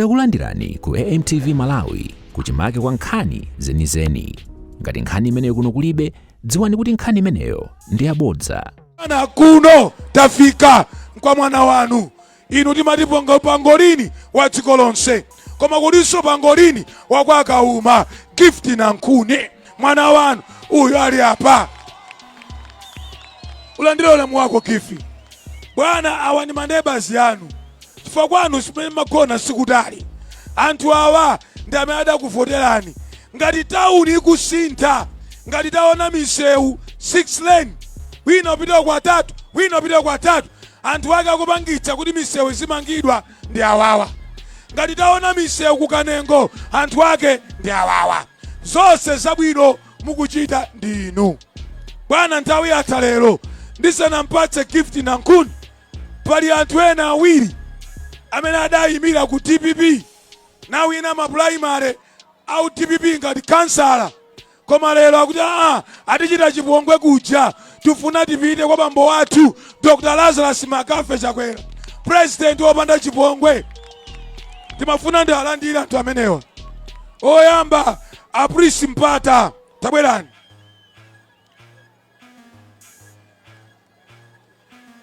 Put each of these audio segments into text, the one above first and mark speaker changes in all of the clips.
Speaker 1: Takulandirani ku AMTV Malawi kuchimake kwa nkhani zenizeni. Ngati nkhani imeneyo kuno kulibe, dziwani kuti nkhani imeneyo ndi yabodza.
Speaker 2: Ana kuno tafika kwa mwana wanu. Inu timati pangolini wa dziko lonse. Koma kuliso pangolini wa kwa Kauma. Gift na nkuni. Mwana wanu uyu ali apa. Ulandira ulemu wako Gift. Bwana awa ni maneighbors yanu. Chifukwa kwanu simene makona sikutali. Anthu awa ndi amene kuvoterani. Ngati tauni ikusintha, ngati taona misewu 6 lane, wina upita kwa 3, wina upita kwa 3, anthu ake akupangitsa kuti misewu zimangidwa ndi awawa. Ngati taona misewu kukanengo, anthu ake ndi awawa. Zonse zabwino mukuchita ndi inu. Bwana nthawi yatha lero ndisanampatse Gift na nkuni, pali anthu ena awiri amene adayimira ku DPP na wina ma primary au DPP ngati kansala. Koma lero akuti atichita chipongwe kuja, tufuna tipite kwa bambo wathu Dr. Lazarus Makafe Chakwera, president wopanda chipongwe. Timafuna ndi alandira anthu amenewa. Oyamba Aprisi Mpata, tabwerani.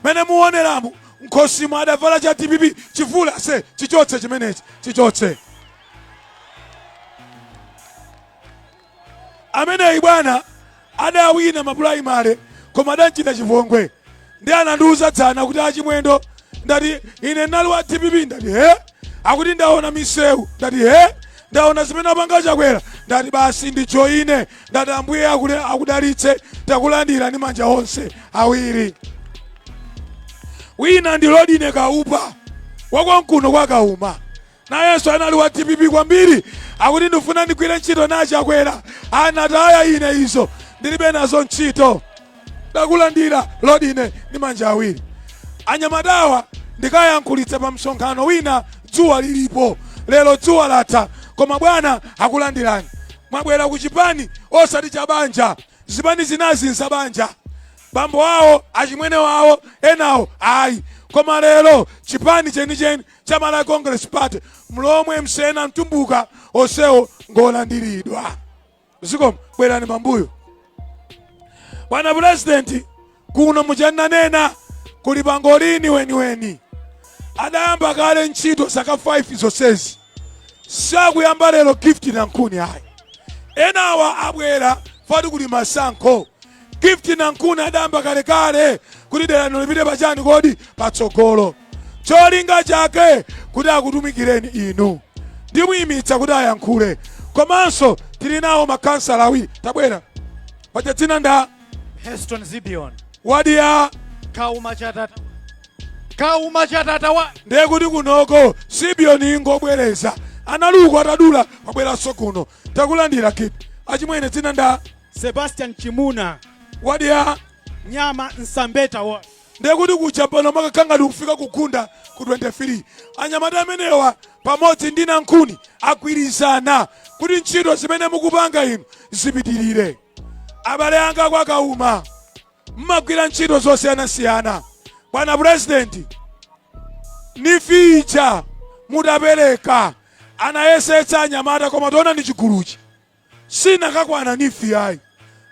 Speaker 2: Mene muoneramu nkosi mwadavala cha DPP chivula se chichotse chimenechi chichotse. Amene bwana adawina maprimary koma adachita chipongwe. Ndi anandiuza dzana kuti Chimwendo ndati ine nali wa DPP ndati akuti ndaona misewu ndati ndaona zimene apanga Chakwera ndati basi ndi joine ndati Ambuye akudalitse takulandira ndi manja onse awiri. Wina ndi Lodine Kaupa wakonkuno kwa Kauma, nayenso anali wa DPP kwambiri, akuti ndifuna ndigwire ntchito na Chakwera. Anataya ine izo ndilibe nazo ntchito. Takulandira Lodine ndi manja awiri. Anyamadawa ndikayankhulitsa pa msonkhano wina dzuwa lilipo. Lero dzuwa latha koma bwana akulandirani. Mwabwera ku chipani osati cha banja, zipani zinazi nsabanja. Bambo wao achimwene wao enawo ayi. Koma lero chipani chenicheni cha Malawi Congress Party mlomwe msena mtumbuka osewo ngolandiridwa. Zikomo bwerani mambuyo. Bwana President kuno muchananena kuli pangolini weni. Adayamba kale ntchito saka 5 zonsezi. Sakuyamba lero Gift na nkuni ayi. Enawa abwera fati kuli masankho. Gift na nkuni adayamba kale kuti dera nolipite pachani kodi patsogolo. Cholinga chake kuti akutumikireni inu. Ndimuyimitsa kuti ayankhule. Komanso tili nawo makansala awiri. Tabwera. Pacha dzina nda
Speaker 3: Heston Zibion.
Speaker 2: Wadia
Speaker 3: Kauma Chatata wa.
Speaker 2: Ndiye kuti kunoko Zibion ingobwereza. Analuko atadula wabwera sokuno. Takulandira Gift. Achimwene dzina nda
Speaker 3: Sebastian Chimuna.
Speaker 2: Wadia
Speaker 3: Nyama Nsambeta wa.
Speaker 2: Ndiye kuti kuchapana makakanga kufika kukunda ku 23. Anyamata amenewa pamodzi ndi na nkuni agwirizana kuti ntchito zimene mukupanga inu zipitirire. Abale anga kwa Kauma mmagwira ntchito zosiyanasiyana. Bwana President nificha mudapereka anayesetsa anyamata koma tona ndi chiguluchi sina kakwana nifi ayi.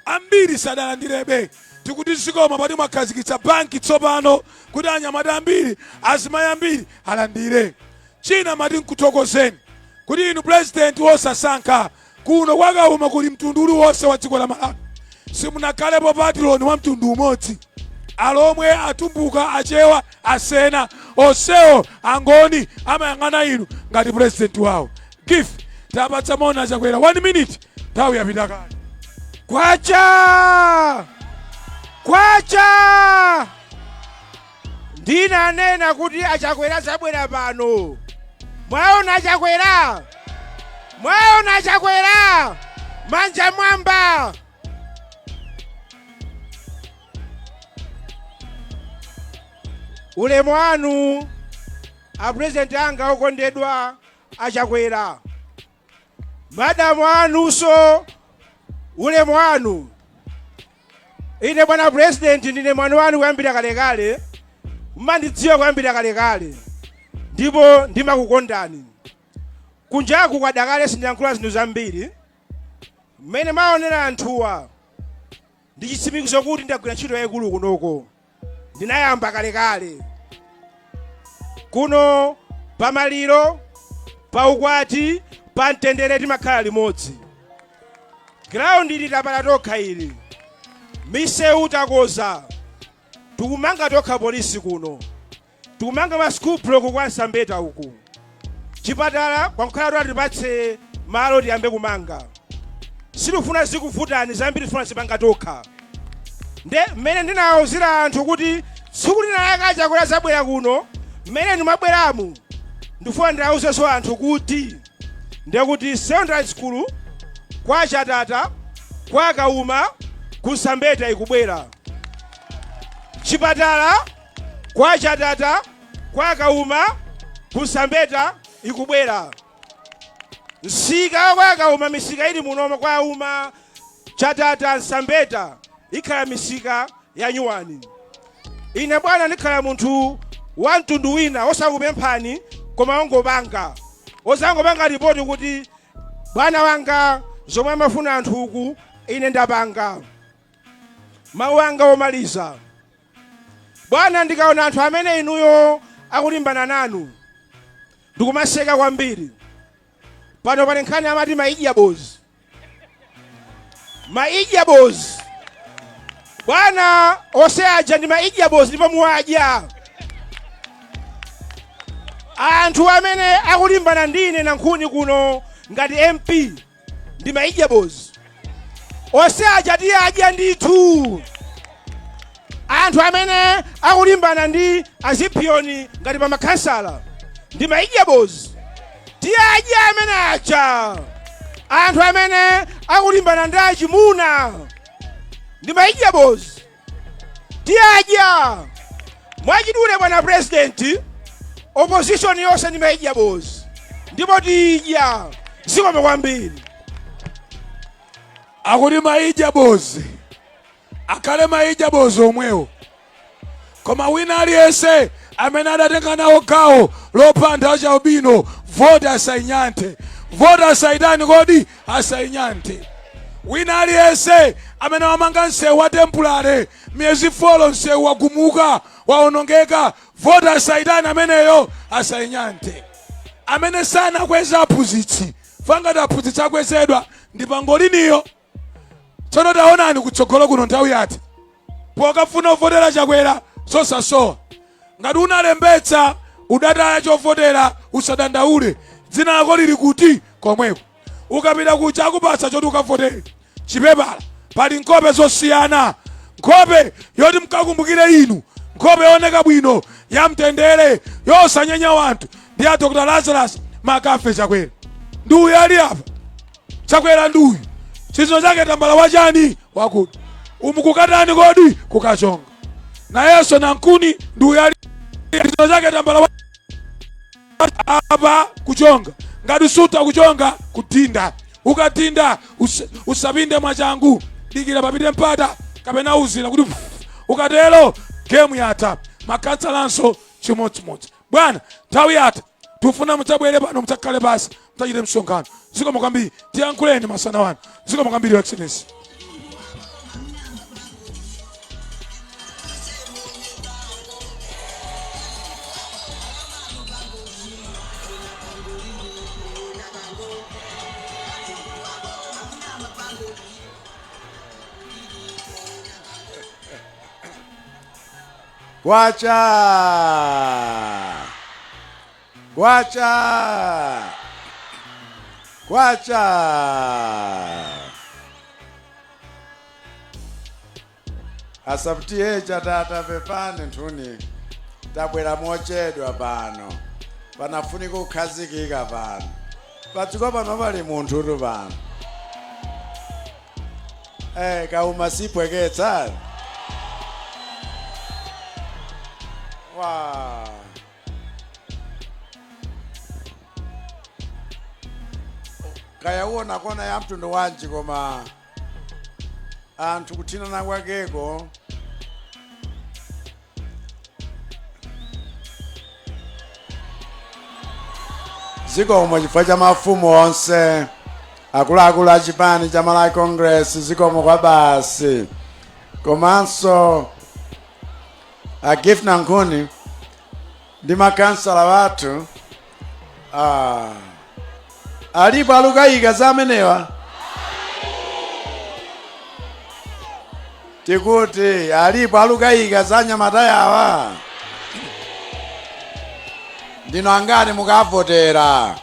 Speaker 2: Ambiri sadalandirebe tikuti zikoma pati mwakhazikitsa banki tsopano kuti anyamata ambiri azimayi ambiri alandire. China mati nkuthokozeni kuti inu President wosasankha kuno kwa Kauma kuli mtundu wonse wa dziko la Malawi. Simunakhalepo patiloni wa mtundu umodzi. Alomwe atumbuka achewa asena osewo angoni amayang'ana inu ngati President wawo. Gift tapatsa mona Chakwera 1 minute nthawi yapita kale.
Speaker 4: Kwacha ndinanena kuti Achakwera zabwera pano. Mwaona Chakwera manja mwamba. Ulemu wanu a president anga okondedwa Achakwera. Madamu wanunso ulemu wanu. Ine bwana President ndine mwana wanu kuyambira kalekale. Mmandidziwa kuyambira kalekale. Ndipo ndimakukondani. kunjaku kwa dakale sindiyankhula zinthu zambiri. Mmene maonera anthuwa ndi chitsimikizo kuti ndagwira ntchito yayikulu kunoko. Ndinayamba kalekale. Kuno pamaliro, pa ukwati, pa mtendere timakhala limodzi. Ground ili tapala tokha ili. Misewu takoza. Tikumanga tokha polisi kuno. Tikumanga ma school block kwa Nsambeta uku. Chipatala kwankhala tipatse malo tiyambe kumanga. Silufuna zikuvutani zambiri tifuna zipanga tokha. Nde mmene ndinawuzira anthu kuti tsiku linalakacha kuti zabwera kuno, mmene ndimabweramu ndifuna ndawuzenso anthu kuti ndekuti secondary school kwa Chatata, kwa Kauma, ku Nsambeta ikubwera. Chipatala kwa Chatata, kwa Kauma, ku Nsambeta ikubwera. Nsika kwa Kauma, misika ili muno kwa Kauma, Chatata, Nsambeta ikhala misika ya nyuwani. Ine bwana ndikhala munthu wa mtundu wina osakupemphani koma ongopanga. Osangopanga ripoti kuti bwana wanga zomwe amafuna anthu uku ine ndapanga. Mawu anga omaliza. Bwana ndikaona anthu amene inuyo akulimbana nanu ndikumaseka kwambiri. Pano pali nkhani amati ma Idyables. Ma Idyables. Bwana oseaja ndi ma Idyables ndipo muwadya. Anthu amene akulimbana ndine na nkhuni kuno ngati MP ndi ma Idyables. Oseaja tiyadya ndithu. Anthu amene akulimbana ndi azipioni ngati pa makhansala ndi ma Idyables. Tiyadya amene aja. Anthu amene akulimbana ndi achimuna ndi ma Idyables. Tiyadya. Mwachidule bwana president, opposition yonse ndi ma Idyables. Ndipo tidya. Zikomo kwambiri.
Speaker 2: Akuti ma Idyables. Akale ma Idyables omwewo. Koma wina aliyense amene adatenga nawo gawo lopanda cha ubino, vote asainyante. Vote asaidani kodi asainyante. Wina aliyense amene wamanga nsewu wa temporary miezi 4 nsewu wagumuka waonongeka, vote asaidani ameneyo asainyante. Amene sana kweza aphunzitsi fanga aphunzitsi akwezedwa ndi pangoliniyo. Tsono taonani kutsogolo kuno nthawi yati pokafuna uvotera chakwera sosasowa. Ngati unalembetsa udataya chovotera usadandaule, dzina lako lili kuti komweko. Ukapita kucha akupatsa choti ukavotere chipepala pali nkhope zosiyana. Nkhope yoti mkakumbukire inu, nkhope yoneka bwino ya mtendere yosanyenya wanthu ndi ya Dr. Lazarus Makafe chakwera. Nduyu ali apa chakwera nduyu. Chizo chake tambala wachani wakuti umukukatani kodi kukachonga. Na Yesu na nkuni nduyu ali chizo chake tambala apa kuchonga. Ngati suta kuchonga kutinda. Ukatinda usapinde mwachangu dikira papite mpata kapena uzila kuti ukatelo game yata makatsalanso chimodzimodzi. Bwana nthawi yata tufuna mutabwere pano mutakhale basi mutachite msonkhano. Zikomo kwambiri tiyankhuleni masana wanu. Zikomo kwambiri Your Excellency.
Speaker 5: Kwacha! Kwacha! Kwacha! Asabutiye Chatata pepani ntuni tabwera mochedwa pano. Panafunika kukhazikika pano. Padziko pano pali munthu uri pano. Kauma sipweketsa. Wow. Kaya uona kona ya mtundu wanji koma anthu kuthina na kwakeko zikomo chifukwa cha mafumu onse akuluakulu a chipani cha Malawi Congress, zikomo kwa basi. Komanso a Gift Nankuni ndi makansala wathu alipo alukayika za amenewa, tikuti alipo alukayika za nyamata yawa, ndino angani mukavotera.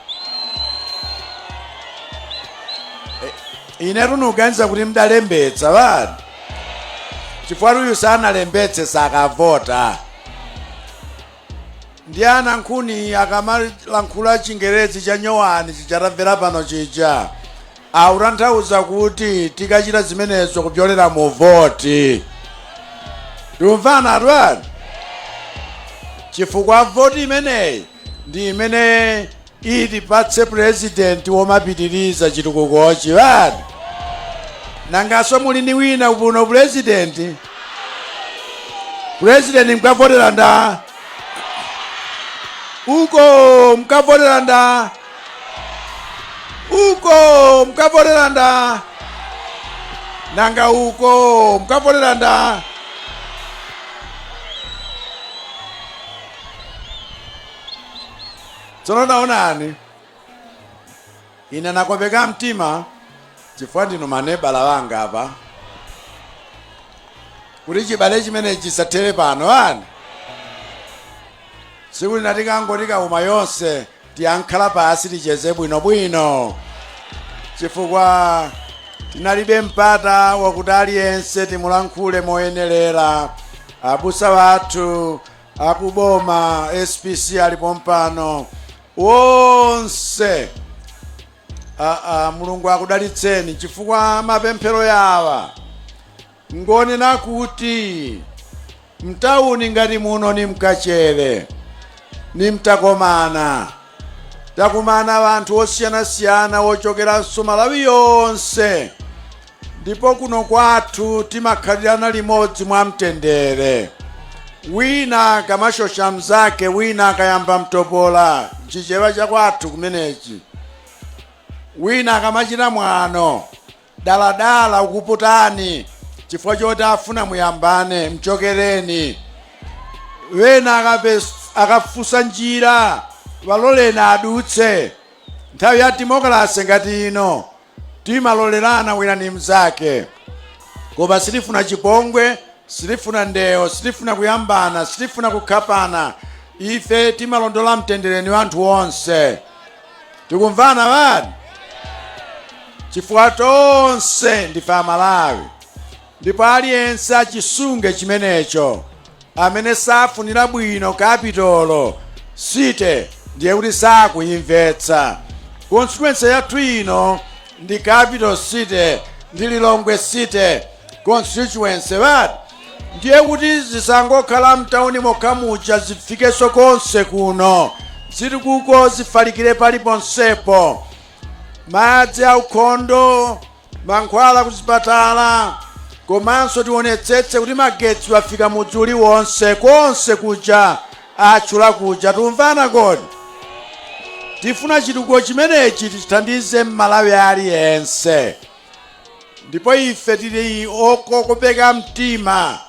Speaker 5: Ine tunuganiza kuti mdalembetsa vani, chifukwa uyu sanalembetse sakavota. Ndiana Nkhuni akamalankhula Chingerezi cha nyowani chichatamvera pano chija autanthauza kuti tikachita zimenezo kupyolera mu voti. Tumvana atwani? Chifukwa voti imeneyi ndi imene itipatse president womapitiriza chitukukochi vani. Nangaso muli ni wina kuno president mkavotera nda uko, mkavotera nda uko, mkavotera nda nanga uko, mkavotera nda. Tsono naonani ine nakopeka mtima chifukwa ndino manebala wanga apa kuti chibale chimene chisathere pano ani. Siku linatikangoti uma yonse tiyankhala pasi ticheze bwinobwino, chifukwa tinalibe mpata wakuti aliyense timulankhule moyenerera. Abusa wathu akuboma SPC alipo mpano wonse. Mulungu akudalitseni chifukwa mapemphero yawa ngoni nakuti mtauni ngati muno ni mkachere ni mtakomana, takumana wanthu osiyana-siyana wochokera Malawi yonse, ndipo kuno kwathu timakhalirana limodzi mwa mtendere. Wina kamashosha mzake, wina akayamba mtopola chichewa cha kwathu kumenechi, wina akamachita mwano daladala ukuputani chifukwa choti afuna muyambane mchokereni. Wena akafusa njira valoleni adutse. Nthawi ya demokrasi ngati ino timalolerana wina ni mzake, koma sitifuna chipongwe, sitifuna ndewo, sitifuna kuyambana, sitifuna kukhapana. Ife timalondola mtendereni wanthu wonse. Tikumvana vani? Chifukwa tonse ndife Amalawi, ndipo aliyense achisunge chimenecho. Amene safunira bwino kapitolo site ndiye kuti sakuyimvetsa. Constituency yathu ino ndi Capital City ndi Lilongwe City constituency vati, ndiye kuti zisangokhala mtauni mokhamucha, zifikeso konse kuno, ziri kuko zifalikire paliponsepo. Madzi aukhondo, mankhwala kuzipatala, komanso tionetsetse kuti magetsi wafika mudzi uliwonse konse kuja achula kuja. Tumvana kodi? Tifuna chitukuko chimenechi tichithandize Malawi aliyense, ndipo ife tili okopeka mtima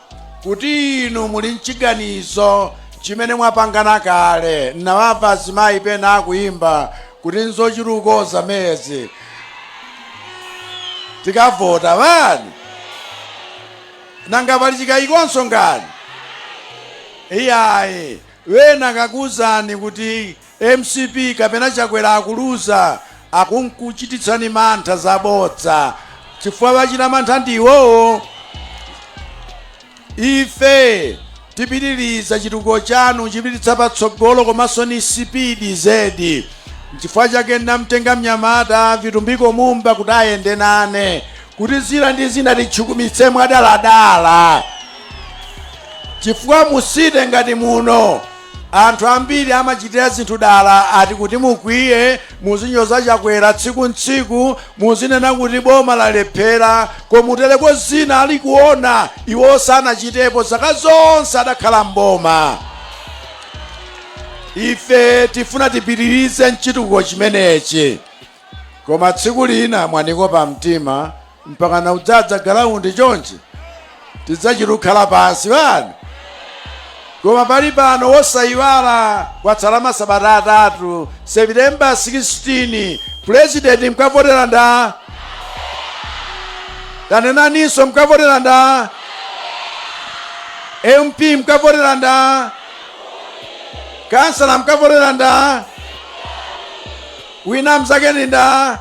Speaker 5: kuti inu muli mchiganizo chimene mwapangana kale. Nawamva azimayi pena akuyimba kuti nzochilukoza mezi tikavota vani. Nanga pali chikayikonso ngani? Iyayi, wena kakuzani kuti MCP kapena chakwera akuluza akunkuchititsani mantha zabodza, chifukwa wachita mantha ndiwowo. Ife tipitiriza chitukuko chanu chipititsa patsogolo komanso ni sipidi zedi. Chifukwa chake ndamtenga mnyamata vitumbiko mumba kuti ayende nane kuti zina ndi zina tichukumitse mwadaladala. Chifukwa musite ngati muno anthu ambiri amachitira zinthu dala, ati kuti mukwiye muzinyoza chakwera tsiku ntsiku, muzinena kuti boma lalephera, komutereko zina ali kuona iwo sanachitepo zaka zonse adakhala mboma. ife tifuna tipitirize nchitukuko chimenechi. Koma tsiku lina mwaniko pa mtima mpaka na udzadza galaundi chonchi tidzachirukhala pansi bani. Koma pali pano wosayiwala kwatsala masabata 3 September 16 president mkavotera nda tanenaninso mkavotera nda MP mkavotera nda kansala mkavotera nda wina mzakeni nda.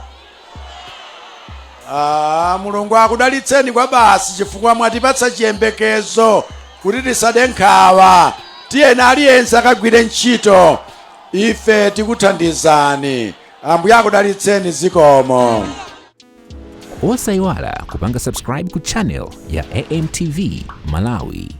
Speaker 5: Mulungu akudalitseni kwa basi chifukwa mwatipatsa chiyembekezo kuti tisade nkhawa. Tiyeni aliyense akagwire ntchito, ife tikuthandizani. Ambuye akudalitseni zikomo.
Speaker 1: Osayiwala kupanga subscribe ku channel ya AMTV Malawi.